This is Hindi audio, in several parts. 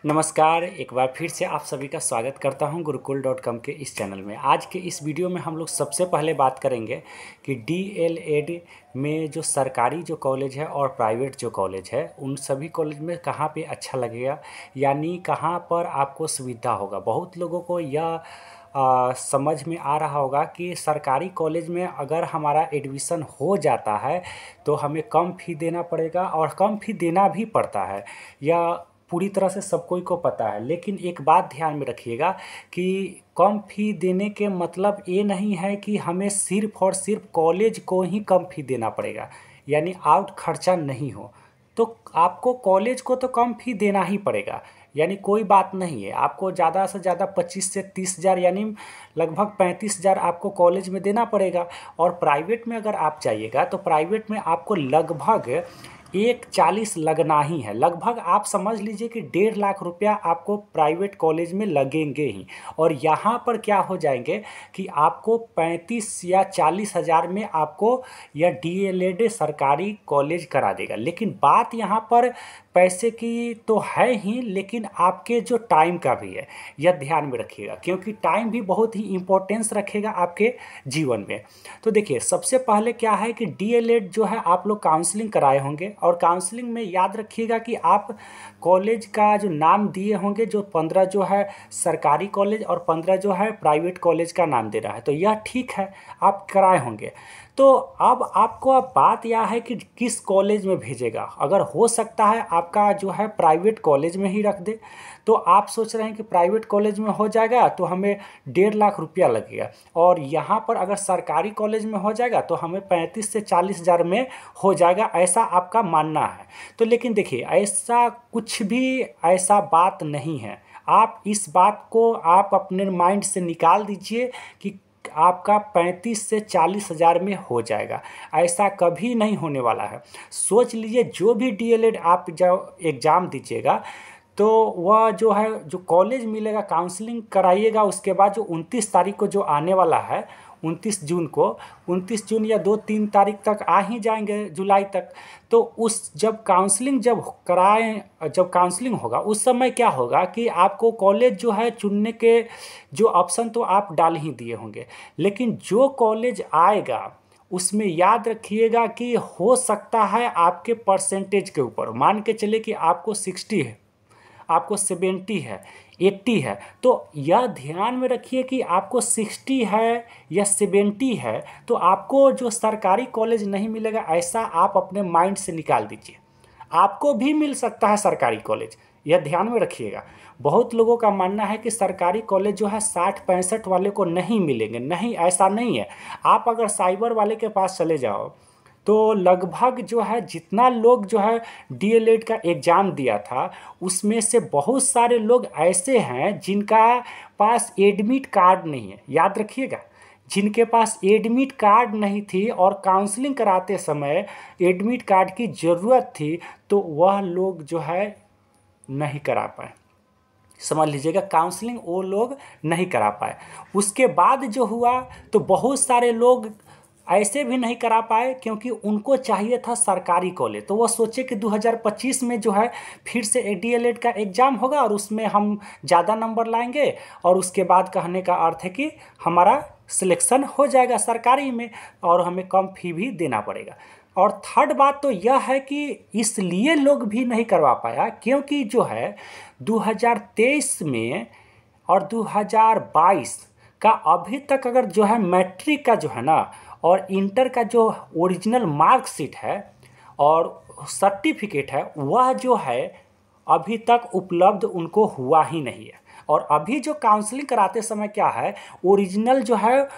नमस्कार, एक बार फिर से आप सभी का स्वागत करता हूं गुरुकुल.com के इस चैनल में। आज के इस वीडियो में हम लोग सबसे पहले बात करेंगे कि डीएलएड में जो सरकारी जो कॉलेज है और प्राइवेट जो कॉलेज है उन सभी कॉलेज में कहां पे अच्छा लगेगा, यानी कहां पर आपको सुविधा होगा। बहुत लोगों को यह समझ में आ रहा होगा कि सरकारी कॉलेज में अगर हमारा एडमिशन हो जाता है तो हमें कम फ़ी देना पड़ेगा और कम फ़ी देना भी पड़ता है। यह पूरी तरह से सब कोई को पता है, लेकिन एक बात ध्यान में रखिएगा कि कम फ़ी देने के मतलब ये नहीं है कि हमें सिर्फ़ और सिर्फ कॉलेज को ही कम फ़ी देना पड़ेगा, यानी आउट खर्चा नहीं हो। तो आपको कॉलेज को तो कम फ़ी देना ही पड़ेगा, यानी कोई बात नहीं है। आपको ज़्यादा से ज़्यादा 25 से 30 हज़ार यानी लगभग 35 हज़ार आपको कॉलेज में देना पड़ेगा। और प्राइवेट में अगर आप जाइएगा तो प्राइवेट में आपको लगभग 1,40 लगना ही है। लगभग आप समझ लीजिए कि 1.5 लाख रुपया आपको प्राइवेट कॉलेज में लगेंगे ही। और यहाँ पर क्या हो जाएंगे कि आपको 35 या 40 हज़ार में आपको यह डीएलएड सरकारी कॉलेज करा देगा। लेकिन बात यहाँ पर पैसे की तो है ही, लेकिन आपके जो टाइम का भी है, यह ध्यान में रखिएगा, क्योंकि टाइम भी बहुत ही इम्पोर्टेंस रखेगा आपके जीवन में। तो देखिए, सबसे पहले क्या है कि डीएलएड जो है आप लोग काउंसलिंग कराए होंगे, और काउंसलिंग में याद रखिएगा कि आप कॉलेज का जो नाम दिए होंगे, जो 15 जो है सरकारी कॉलेज और 15 जो है प्राइवेट कॉलेज का नाम दे रहा है, तो यह ठीक है, आप कराए होंगे। तो अब आपको अब बात यह है कि किस कॉलेज में भेजेगा। अगर हो सकता है आपका जो है प्राइवेट कॉलेज में ही रख दे, तो आप सोच रहे हैं कि प्राइवेट कॉलेज में हो जाएगा तो हमें 1.5 लाख रुपया लगेगा, और यहाँ पर अगर सरकारी कॉलेज में हो जाएगा तो हमें 35 से 40 हज़ार में हो जाएगा, ऐसा आपका मानना है। तो लेकिन देखिए, ऐसा कुछ भी ऐसा बात नहीं है। आप इस बात को आप अपने माइंड से निकाल दीजिए कि आपका 35 से 40 हज़ार में हो जाएगा, ऐसा कभी नहीं होने वाला है। सोच लीजिए, जो भी डीएलएड आप जब एग्ज़ाम दीजिएगा तो वह जो है जो कॉलेज मिलेगा, काउंसलिंग कराइएगा, उसके बाद जो 29 तारीख को जो आने वाला है, 29 जून को, 29 जून या 2-3 तारीख तक आ ही जाएंगे, जुलाई तक। तो उस जब काउंसलिंग जब कराएं, जब काउंसलिंग होगा उस समय क्या होगा कि आपको कॉलेज जो है चुनने के जो ऑप्शन तो आप डाल ही दिए होंगे, लेकिन जो कॉलेज आएगा उसमें याद रखिएगा कि हो सकता है आपके परसेंटेज के ऊपर, मान के चले कि आपको 60 है, आपको 70 है, 80 है, तो यह ध्यान में रखिए कि आपको 60 है या 70 है तो आपको जो सरकारी कॉलेज नहीं मिलेगा, ऐसा आप अपने माइंड से निकाल दीजिए। आपको भी मिल सकता है सरकारी कॉलेज, यह ध्यान में रखिएगा। बहुत लोगों का मानना है कि सरकारी कॉलेज जो है 60-65 वाले को नहीं मिलेंगे, नहीं, ऐसा नहीं है। आप अगर साइबर वाले के पास चले जाओ तो लगभग जो है जितना लोग जो है डीएलएड का एग्ज़ाम दिया था, उसमें से बहुत सारे लोग ऐसे हैं जिनका पास एडमिट कार्ड नहीं है। याद रखिएगा, जिनके पास एडमिट कार्ड नहीं थी और काउंसलिंग कराते समय एडमिट कार्ड की ज़रूरत थी, तो वह लोग जो है नहीं करा पाए। समझ लीजिएगा, काउंसलिंग वो लोग नहीं करा पाए। उसके बाद जो हुआ तो बहुत सारे लोग ऐसे भी नहीं करा पाए क्योंकि उनको चाहिए था सरकारी कॉलेज। तो वो सोचे कि 2025 में जो है फिर से डीएलएड का एग्ज़ाम होगा और उसमें हम ज़्यादा नंबर लाएंगे, और उसके बाद कहने का अर्थ है कि हमारा सिलेक्शन हो जाएगा सरकारी में और हमें कम फ़ी भी देना पड़ेगा। और थर्ड बात तो यह है कि इसलिए लोग भी नहीं करवा पाया क्योंकि जो है 2023 में और 2022 का अभी तक अगर जो है मैट्रिक का जो है ना और इंटर का जो ओरिजिनल मार्कशीट है और सर्टिफिकेट है, वह जो है अभी तक उपलब्ध उनको हुआ ही नहीं है। और अभी जो काउंसलिंग कराते समय क्या है, ओरिजिनल जो है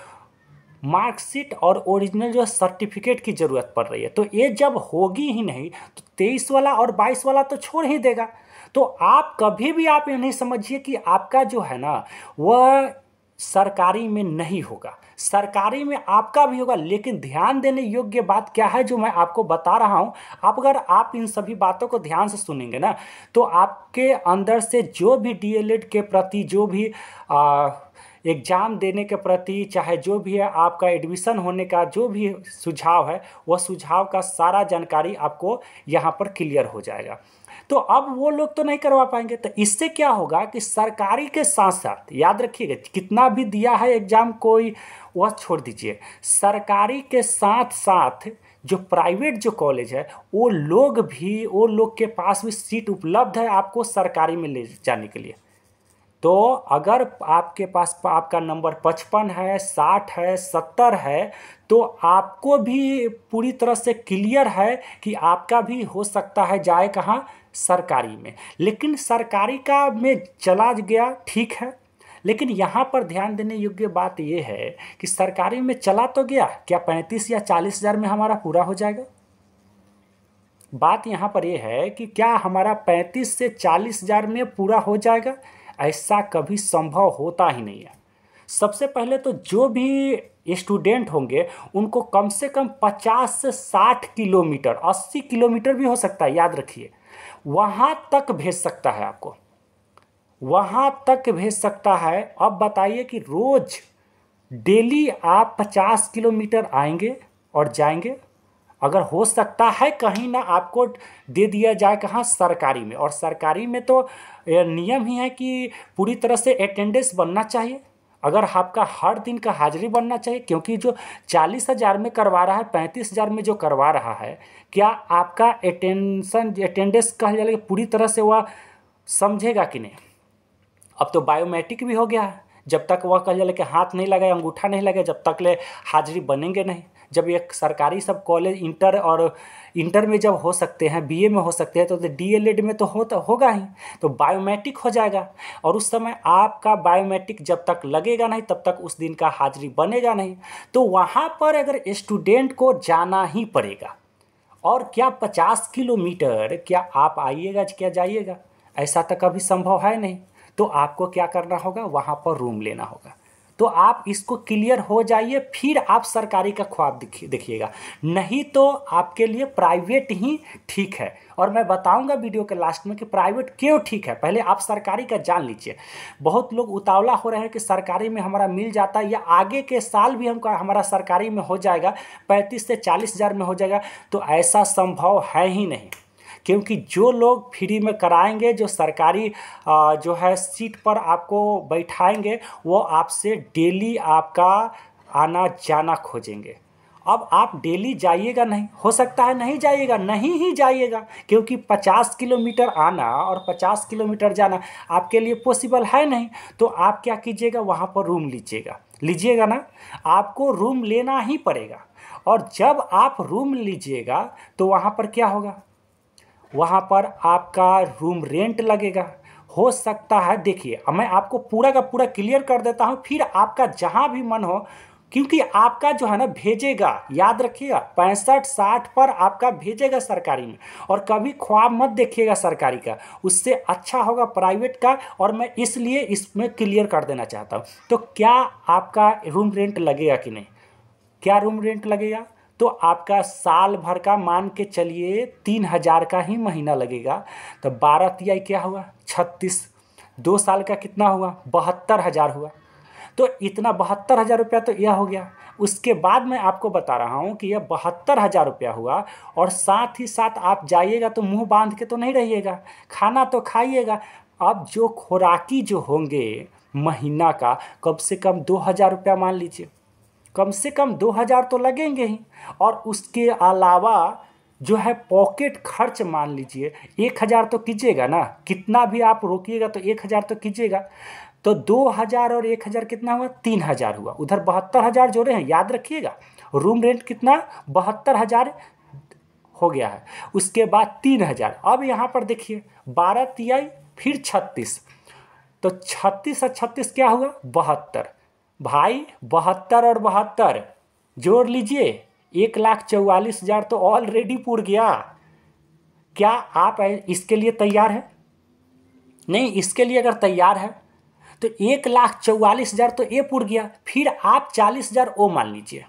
मार्कशीट और ओरिजिनल जो सर्टिफिकेट की ज़रूरत पड़ रही है। तो ये जब होगी ही नहीं तो 23 वाला और 22 वाला तो छोड़ ही देगा। तो आप कभी भी आप ये नहीं समझिए कि आपका जो है ना वह सरकारी में नहीं होगा, सरकारी में आपका भी होगा। लेकिन ध्यान देने योग्य बात क्या है जो मैं आपको बता रहा हूँ, आप अगर आप इन सभी बातों को ध्यान से सुनेंगे ना तो आपके अंदर से जो भी डीएलएड के प्रति, जो भी एग्ज़ाम देने के प्रति, चाहे जो भी है आपका एडमिशन होने का जो भी सुझाव है, वह सुझाव का सारा जानकारी आपको यहाँ पर क्लियर हो जाएगा। तो अब वो लोग तो नहीं करवा पाएंगे। तो इससे क्या होगा कि सरकारी के साथ साथ, याद रखिएगा, कितना भी दिया है एग्जाम कोई, वह छोड़ दीजिए, सरकारी के साथ साथ जो प्राइवेट जो कॉलेज है वो लोग के पास भी सीट उपलब्ध है आपको सरकारी में ले जाने के लिए। तो अगर आपके पास आपका नंबर 55 है, 60 है, 70 है, तो आपको भी पूरी तरह से क्लियर है कि आपका भी हो सकता है जाए कहाँ, सरकारी में। लेकिन सरकारी का में चला गया, ठीक है, लेकिन यहाँ पर ध्यान देने योग्य बात यह है कि सरकारी में चला तो गया, क्या 35 या 40 हज़ार में हमारा पूरा हो जाएगा? बात यहाँ पर यह है कि क्या हमारा 35 से 40 हज़ार में पूरा हो जाएगा? ऐसा कभी संभव होता ही नहीं है। सबसे पहले तो जो भी स्टूडेंट होंगे उनको कम से कम 50 से 60 किलोमीटर, 80 किलोमीटर भी हो सकता है, याद रखिए, वहाँ तक भेज सकता है आपको, वहाँ तक भेज सकता है। अब बताइए कि रोज डेली आप 50 किलोमीटर आएंगे और जाएंगे। अगर हो सकता है कहीं ना आपको दे दिया जाए कहाँ, सरकारी में। और सरकारी में तो नियम ही है कि पूरी तरह से अटेंडेंस बनना चाहिए, अगर आपका हर दिन का हाजिरी बनना चाहिए। क्योंकि जो 40 हज़ार में करवा रहा है, 35 हज़ार में जो करवा रहा है, क्या आपका अटेंडेंस कहा जाए पूरी तरह से वह समझेगा कि नहीं? अब तो बायोमेट्रिक भी हो गया है, जब तक वह कह जाए कि हाथ नहीं लगाए, अंगूठा नहीं लगे, जब तक ले हाजिरी बनेंगे नहीं। जब एक सरकारी सब कॉलेज इंटर में जब हो सकते हैं, बीए में हो सकते हैं, तो डीएलएड में तो होगा ही, तो बायोमेट्रिक हो जाएगा। और उस समय आपका बायोमेट्रिक जब तक लगेगा नहीं तब तक उस दिन का हाजिरी बनेगा नहीं। तो वहाँ पर अगर स्टूडेंट को जाना ही पड़ेगा, और क्या 50 किलोमीटर, क्या आप आइएगा क्या जाइएगा? ऐसा तो कभी संभव है नहीं। तो आपको क्या करना होगा, वहाँ पर रूम लेना होगा। तो आप इसको क्लियर हो जाइए, फिर आप सरकारी का ख्वाब देखिएगा, नहीं तो आपके लिए प्राइवेट ही ठीक है। और मैं बताऊंगा वीडियो के लास्ट में कि प्राइवेट क्यों ठीक है, पहले आप सरकारी का जान लीजिए। बहुत लोग उतावला हो रहे हैं कि सरकारी में हमारा मिल जाता है, या आगे के साल भी हमारा सरकारी में हो जाएगा, 35 से 40 हज़ार में हो जाएगा। तो ऐसा संभव है ही नहीं, क्योंकि जो लोग फ्री में कराएंगे, जो सरकारी जो है सीट पर आपको बैठाएंगे, वो आपसे डेली आपका आना जाना खोजेंगे। अब आप डेली जाइएगा नहीं, हो सकता है नहीं जाइएगा, नहीं ही जाइएगा, क्योंकि 50 किलोमीटर आना और 50 किलोमीटर जाना आपके लिए पॉसिबल है नहीं। तो आप क्या कीजिएगा, वहाँ पर रूम लीजिएगा ना, आपको रूम लेना ही पड़ेगा। और जब आप रूम लीजिएगा तो वहाँ पर क्या होगा, वहाँ पर आपका रूम रेंट लगेगा। हो सकता है, देखिए मैं आपको पूरा का पूरा क्लियर कर देता हूँ, फिर आपका जहाँ भी मन हो, क्योंकि आपका जो है ना भेजेगा, याद रखिएगा 65-60 पर आपका भेजेगा सरकारी में। और कभी ख्वाब मत देखिएगा सरकारी का, उससे अच्छा होगा प्राइवेट का। और मैं इसलिए इसमें क्लियर कर देना चाहता हूँ। तो क्या आपका रूम रेंट लगेगा कि नहीं? क्या रूम रेंट लगेगा? तो आपका साल भर का मान के चलिए 3,000 का ही महीना लगेगा। तो 12 तिहाई क्या हुआ, 36, 2 साल का कितना हुआ, 72,000 हुआ। तो इतना 72,000 रुपया तो यह हो गया। उसके बाद मैं आपको बता रहा हूँ कि यह 72,000 रुपया हुआ, और साथ ही साथ आप जाइएगा तो मुंह बांध के तो नहीं रहिएगा, खाना तो खाइएगा। अब जो खुराकी जो होंगे महीना का, कम से कम 2,000 रुपया मान लीजिए, कम से कम 2,000 तो लगेंगे ही। और उसके अलावा जो है पॉकेट खर्च मान लीजिए 1,000 तो कीजिएगा ना, कितना भी आप रोकिएगा तो 1,000 तो कीजिएगा। तो 2,000 और 1,000 कितना हुआ, 3,000 हुआ। उधर 72,000 जोड़े हैं, याद रखिएगा। रूम रेंट कितना, 72,000 हो गया है। उसके बाद 3,000। अब यहाँ पर देखिए 12 तिहाई फिर 36, तो 36 और 36 क्या हुआ, 72। भाई 72 और 72 जोड़ लीजिए, 1,44,000 तो ऑलरेडी पूर गया। क्या आप इसके लिए तैयार है? नहीं, इसके लिए अगर तैयार है तो 1,44,000 तो ये पूर गया। फिर आप 40,000 वो मान लीजिए,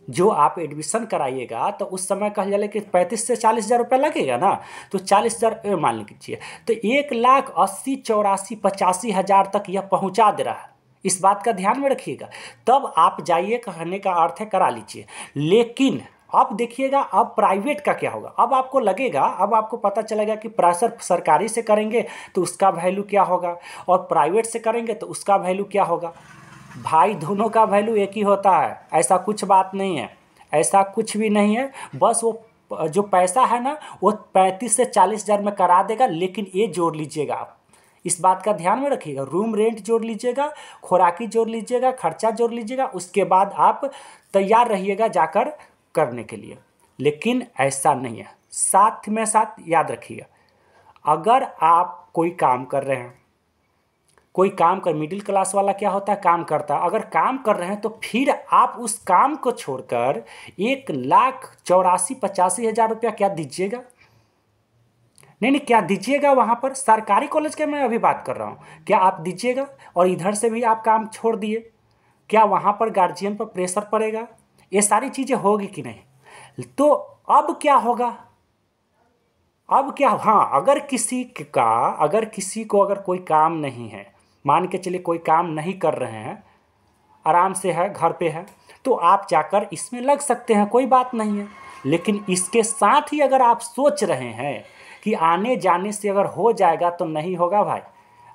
जो आप एडमिशन कराइएगा तो उस समय कहा जाए कि 35 से 40,000 रुपया लगेगा ना, तो 40,000 मान लीजिए। तो 1,80,000, 84,000, 85,000 तक यह पहुंचा दे रहा है। इस बात का ध्यान में रखिएगा। तब आप जाइए, कहने का अर्थ है करा लीजिए। लेकिन अब देखिएगा अब प्राइवेट का क्या होगा। अब आपको लगेगा, अब आपको पता चलेगा कि प्रेशर सरकारी से करेंगे तो उसका वैल्यू क्या होगा और प्राइवेट से करेंगे तो उसका वैल्यू क्या होगा। भाई दोनों का वैल्यू एक ही होता है, ऐसा कुछ बात नहीं है, ऐसा कुछ भी नहीं है। बस वो जो पैसा है ना वो 35 से 40 हज़ार में करा देगा, लेकिन ये जोड़ लीजिएगा आप, इस बात का ध्यान में रखिएगा, रूम रेंट जोड़ लीजिएगा, खुराकी जोड़ लीजिएगा, खर्चा जोड़ लीजिएगा, उसके बाद आप तैयार रहिएगा जाकर करने के लिए। लेकिन ऐसा नहीं है। साथ में साथ याद रखिएगा, अगर आप कोई काम कर रहे हैं, कोई काम कर, मिडिल क्लास वाला क्या होता है काम करता है, अगर काम कर रहे हैं तो फिर आप उस काम को छोड़कर 1,84,85,000 रुपया क्या दीजिएगा? नहीं, क्या दीजिएगा वहाँ पर? सरकारी कॉलेज के मैं अभी बात कर रहा हूँ, क्या आप दीजिएगा? और इधर से भी आप काम छोड़ दिए, क्या वहाँ पर गार्जियन पर प्रेशर पड़ेगा? ये सारी चीज़ें होगी कि नहीं? तो अब क्या होगा? अब क्या, हाँ, अगर किसी को अगर कोई काम नहीं है, मान के चलिए कोई काम नहीं कर रहे हैं, आराम से है, घर पे है, तो आप जाकर इसमें लग सकते हैं, कोई बात नहीं है। लेकिन इसके साथ ही अगर आप सोच रहे हैं कि आने जाने से अगर हो जाएगा तो नहीं होगा भाई।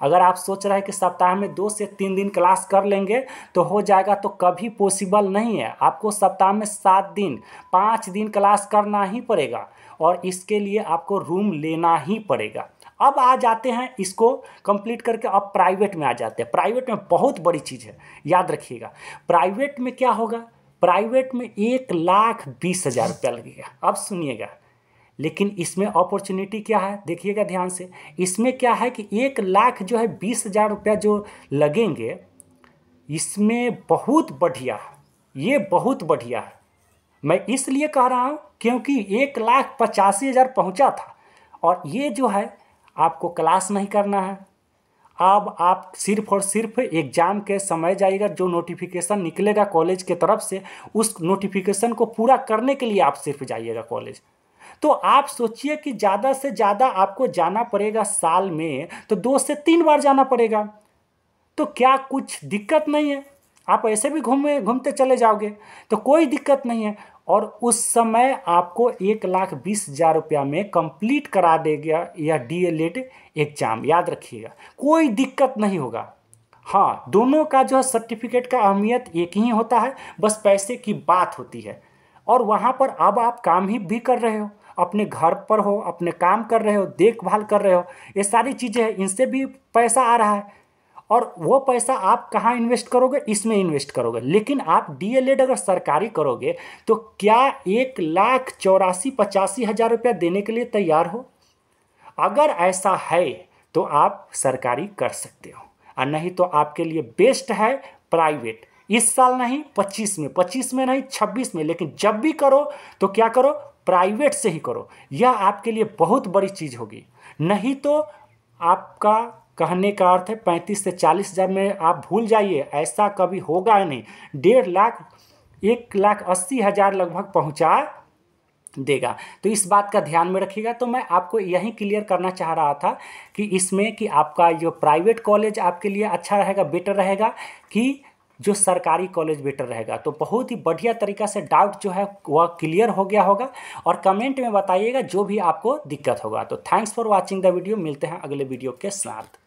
अगर आप सोच रहे हैं कि सप्ताह में 2 से 3 दिन क्लास कर लेंगे तो हो जाएगा, तो कभी पॉसिबल नहीं है। आपको सप्ताह में 7 दिन 5 दिन क्लास करना ही पड़ेगा और इसके लिए आपको रूम लेना ही पड़ेगा। अब आ जाते हैं इसको कंप्लीट करके, अब प्राइवेट में आ जाते हैं। प्राइवेट में बहुत बड़ी चीज़ है, याद रखिएगा। प्राइवेट में क्या होगा? प्राइवेट में 1,20,000 रुपया लगेगा। अब सुनिएगा, लेकिन इसमें अपॉर्चुनिटी क्या है देखिएगा ध्यान से। इसमें क्या है कि 1,00,000 जो है 20,000 रुपया जो लगेंगे, इसमें बहुत बढ़िया, ये बहुत बढ़िया है। मैं इसलिए कह रहा हूँ क्योंकि 1,85,000 पहुँचा था और ये जो है आपको क्लास नहीं करना है। अब आप सिर्फ और सिर्फ एग्ज़ाम के समय जाइएगा, जो नोटिफिकेशन निकलेगा कॉलेज के तरफ से उस नोटिफिकेशन को पूरा करने के लिए आप सिर्फ जाइएगा कॉलेज। तो आप सोचिए कि ज़्यादा से ज़्यादा आपको जाना पड़ेगा साल में तो 2 से 3 बार जाना पड़ेगा। तो क्या कुछ दिक्कत नहीं है? आप ऐसे भी घूमते चले जाओगे तो कोई दिक्कत नहीं है। और उस समय आपको 1,20,000 रुपया में कंप्लीट करा देगा यह DLED एग्ज़ाम, याद रखिएगा, कोई दिक्कत नहीं होगा। हाँ, दोनों का जो है सर्टिफिकेट का अहमियत एक ही होता है, बस पैसे की बात होती है। और वहाँ पर अब आप काम ही भी कर रहे हो, अपने घर पर हो, अपने काम कर रहे हो, देखभाल कर रहे हो, ये सारी चीज़ें हैं, इनसे भी पैसा आ रहा है। और वो पैसा आप कहाँ इन्वेस्ट करोगे? इसमें इन्वेस्ट करोगे। लेकिन आप DLED अगर सरकारी करोगे तो क्या 1,84,85,000 रुपया देने के लिए तैयार हो? अगर ऐसा है तो आप सरकारी कर सकते हो, और नहीं तो आपके लिए बेस्ट है प्राइवेट। इस साल नहीं 25 में, 25 में नहीं 26 में, लेकिन जब भी करो तो क्या करो? प्राइवेट से ही करो। यह आपके लिए बहुत बड़ी चीज़ होगी। नहीं तो आपका कहने का अर्थ है 35 से 40 हज़ार में आप भूल जाइए, ऐसा कभी होगा ही नहीं। 1.5 लाख 1,80,000 लगभग पहुंचा देगा। तो इस बात का ध्यान में रखिएगा। तो मैं आपको यही क्लियर करना चाह रहा था कि इसमें कि आपका जो प्राइवेट कॉलेज आपके लिए अच्छा रहेगा, बेटर रहेगा, कि जो सरकारी कॉलेज बेटर रहेगा। तो बहुत ही बढ़िया तरीका से डाउट जो है वह क्लियर हो गया होगा। और कमेंट में बताइएगा जो भी आपको दिक्कत होगा। तो thanks for watching the video. मिलते हैं अगले वीडियो के साथ।